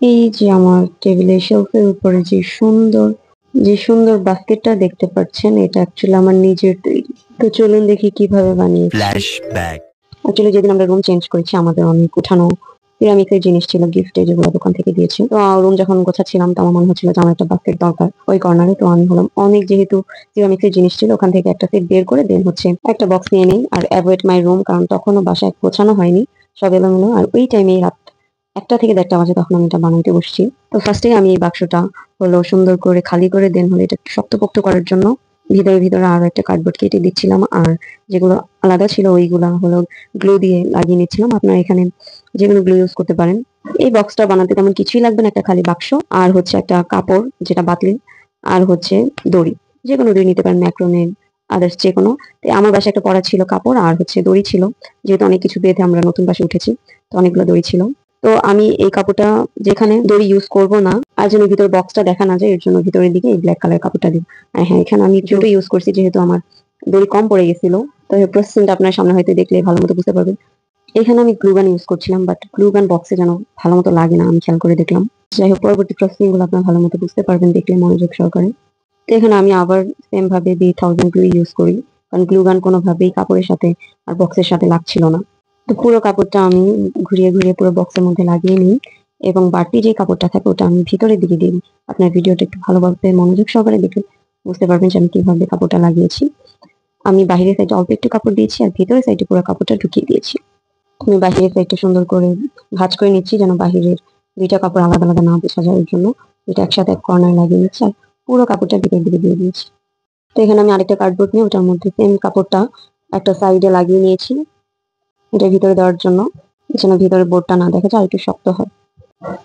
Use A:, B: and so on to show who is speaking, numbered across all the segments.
A: এই যে আমার টেবিলের শেলফের উপরে যে সুন্দর বাস্কেটটা দেখতে পাচ্ছেন, এটা অ্যাকচুয়ালি আমার নিজের তৈরি। তো চলুন দেখি কিভাবে বানিয়েছি।
B: ফ্ল্যাশব্যাক।
A: অ্যাকচুয়ালি যেদিন আমরা রুম চেঞ্জ করেছি, আমাদের অনেক উঠানো সিরামিকের জিনিস ছিল গিফটে, যেগুলো দোকান থেকে দিয়েছে। তো রুম যখন গোছাচ্ছিলাম, তো আমার মনে হচ্ছিল যে আমার একটা বাস্কেট দরকার ওই কর্নারে। তো আমি হলাম অনেক, যেহেতু সিরামিকের জিনিস ছিল, ওখান থেকে একটা সেট বের করে দেন হচ্ছে একটা বক্স নিয়ে নেই। আর অ্যাভয়েড মাই রুম, কারণ তখনও বাসায় গোছানো হয়নি, সব এলোমেলো। আর ওই টাইমে রাত 1টা থেকে 1:30 বাজে, তখন আমি এটা বানাইতে বসছি। তো ফার্স্টে আমি এই বাক্সটা হলো সুন্দর করে খালি করে দেন হলো এটা একটু শক্তপোক্ত করার জন্য ভিতরে ভিতরে আরো একটা কার্ডবোর্ড কেটে দিচ্ছিলাম। আর যেগুলো আলাদা ছিল ওইগুলা হলো গ্লু দিয়ে লাগিয়ে নিচ্ছিলাম। আপনারা এখানে যেগুলো গ্লু ইউজ করতে পারেন। এই বক্সটা বানাতে তেমন কিছুই লাগবে না, একটা খালি বাক্স আর হচ্ছে একটা কাপড় যেটা বাতিল, আর হচ্ছে দড়ি। যে কোনো দড়ি নিতে পারেন, ম্যাক্রোনের, আদার্স যে কোনো। তো আমার বাসায় একটা পড়া ছিল কাপড়, আর হচ্ছে দড়ি ছিল, যেহেতু অনেক কিছু বেঁধে আমরা নতুন বাসায় উঠেছি, তো অনেকগুলো দড়ি ছিল। তো আমি এই কাপড়টা, যেখানে দড়ি ইউজ করব না আর যেন ভিতরে বক্সটা দেখা না যায়, এর জন্য ভিতরের দিকে এই ব্ল্যাক কালার কাপড়টা দিব। আর হ্যাঁ, এখানে আমি জুতো ইউজ করছি, যেহেতু আমার দড়ি কম পড়ে গেছিল। তো এই প্রসেসিংটা আপনার সামনে হয়তো দেখলে ভালো মতো বুঝতে পারবেন। এখানে আমি গ্লু গান ইউজ করছিলাম, বাট গ্লু গান বক্সে যেন ভালো মতো লাগে না, আমি খেয়াল করে দেখলাম। যাই হোক, পরবর্তী প্রসেসিং গুলো আপনার ভালো মতো বুঝতে পারবেন দেখলে মনোযোগ সহকারে। তো এখানে আমি আবার সেম ভাবে B1000 গ্লু ইউজ করি, কারণ গ্লু গান কোনোভাবেই কাপড়ের সাথে আর বক্সের সাথে লাগছিল না। তো পুরো কাপড়টা আমি ঘুরিয়ে ঘুরিয়ে পুরো বক্সের মধ্যে লাগিয়ে নিই, এবং বাড়তি যে কাপড়টা থাকে ওটা আমি ভিতরের দিকে দিই। আপনার ভিডিওটা একটু ভালোভাবে মনোযোগ সহকারে দেখে বুঝতে পারবেন যে আমি কিভাবে কাপড়টা লাগিয়েছি। আমি বাহিরের সাইডে অল্প একটু কাপড় দিয়েছি, আর ভিতরের সাইডে পুরো কাপড়টা ঢুকিয়ে দিয়েছি। আমি বাহিরের সাইডটা সুন্দর করে ভাঁজ করে নিচ্ছি, যেন বাহিরের দুইটা কাপড় আলাদা আলাদা না বোঝা যায়, এর জন্য এটা একসাথে এক কর্নার লাগিয়ে নিচ্ছি। আর পুরো কাপড়টা ভিতরের দিকে দিয়ে দিয়েছি। তো এখানে আমি আরেকটা কার্ডবোর্ড নিয়ে ওটার মধ্যে সেম কাপড়টা একটা সাইডে লাগিয়ে নিয়েছি, এটা ভিতরে দেওয়ার জন্য, যেন ভিতরে বোর্ডটা না দেখা যায়, আর একটু শক্ত হয়।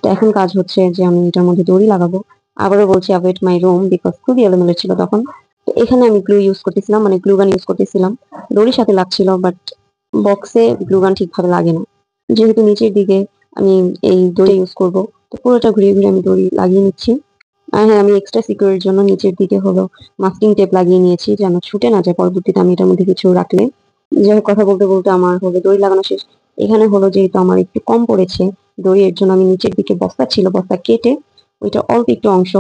A: তো এখন কাজ হচ্ছে যে আমি এটার মধ্যে দড়ি লাগাবো। আবারও বলছি, অ্যাভয়েড মাই রুম, বিকজ খুবই এলোমেলো ছিল তখন। তো এখানে আমি গ্লু ইউজ করতেছিলাম, মানে গ্লু গান ইউজ করতেছিলাম। দড়ির সাথে লাগছিল, বাট বক্সে গ্লু গান ঠিকভাবে লাগে না, যেহেতু নিচের দিকে আমি এই দড়ি ইউজ করব। তো পুরোটা ঘুরিয়ে ঘুরিয়ে আমি দড়ি লাগিয়ে নিচ্ছি। আর হ্যাঁ, আমি এক্সট্রা সিকিউরের জন্য নিচের দিকে হলো মাস্কিং টেপ লাগিয়ে নিয়েছি, যেন ছুটে না যায় পরবর্তীতে আমি এটার মধ্যে কিছু রাখলে। যাই হোক, কথা বলতে বলতে আমার হলো দড়ি লাগানো শেষ। এখানে হলো যেহেতু আমার একটু কম পড়েছে দড়ি, এর জন্য আমি নিচের দিকে বস্তা ছিল, বস্তা কেটে ওইটা অল্প একটু অংশ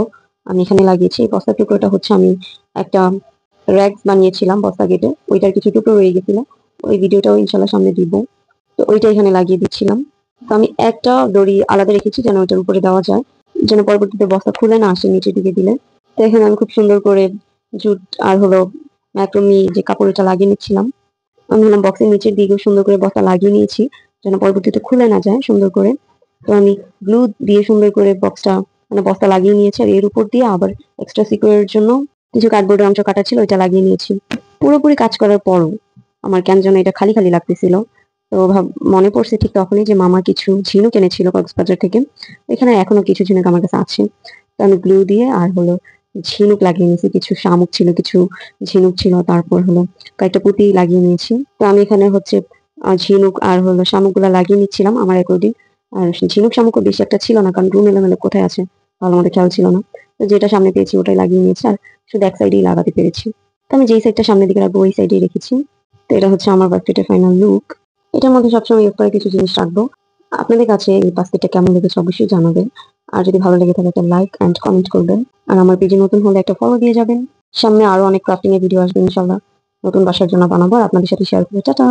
A: আমি এখানে লাগিয়েছি। এই বস্তার টুকরোটা হচ্ছে আমি একটা র্যাক বানিয়েছিলাম বস্তা কেটে, ওইটার কিছু টুকরো রয়ে গেছিল, ওই ভিডিওটাও ইনশাল্লাহ সামনে দিব। তো ওইটা এখানে লাগিয়ে দিচ্ছিলাম। তো আমি একটা দড়ি আলাদা রেখেছি, যেন ওইটার উপরে দেওয়া যায়, যেন পরবর্তীতে বস্তা খুলে না আসে নিচের দিকে দিলে। তো এখানে আমি খুব সুন্দর করে জুট আর হলো ম্যাক্রোমি যে কাপড়টা লাগিয়ে নিচ্ছিলাম। আমি হলাম বক্সের নিচের দিকে সুন্দর করে বস্তা লাগিয়ে নিয়েছি, যেন পরবর্তীতে খুলে না যায় সুন্দর করে। তো আমি গ্লু দিয়ে সুন্দর করে বক্সটা, মানে বস্তা লাগিয়ে নিয়েছি, আর এর উপর দিয়ে আবার এক্সট্রা সিকিউরের জন্য কিছু কার্ডবোর্ডের অংশ কাটা ছিল, ওইটা লাগিয়ে নিয়েছি। পুরোপুরি কাজ করার পরও আমার কেন যেন এটা খালি খালি লাগতেছিল। তো মনে পড়ছে ঠিক তখনই যে মামা কিছু ঝিনুক এনেছিল কক্সবাজার থেকে, এখানে এখনো কিছু ঝিনুক আমার কাছে আছে। তো আমি গ্লু দিয়ে আর হলো ঝিনুক লাগিয়ে নিয়েছি, কিছু শামুক ছিল, কিছু ঝিনুক ছিল, তারপর হলো কয়েকটা পুঁতি লাগিয়ে নিয়েছি। তো আমি এখানে হচ্ছে ঝিনুক আর হলো শামুক গুলা লাগিয়ে নিচ্ছিলাম আমার অ্যাকর্ডিং। আর ঝিনুক শামুকও বেশি একটা ছিল না, কারণ রুম এলোমেলো কোথায় আছে ভালো মতো খেয়াল ছিল না। তো যেটা সামনে পেয়েছি ওটাই লাগিয়ে নিয়েছি, আর শুধু এক সাইডেই লাগাতে পেরেছি। তো আমি যেই সাইডটা সামনের দিকে রাখবো ওই সাইডেই রেখেছি। তো এটা হচ্ছে আমার বাস্কেটের ফাইনাল লুক। এটার মধ্যে সবসময় ইউজ করা কিছু জিনিস রাখবো। আপনাদের কাছে এই বাস্কেটটা কেমন লেগেছে অবশ্যই জানাবেন। আর যদি ভালো লেগে থাকে একটা লাইক এন্ড কমেন্ট করবেন। আর আমার পেজে নতুন হলে একটা ফলো দিয়ে যাবেন। সামনে আরো অনেক ক্রাফটিং এর ভিডিও আসবে ইনশাল্লাহ, নতুন বাসার জন্য বানাবো আর আপনাদের সাথে শেয়ার করবো। টাটা।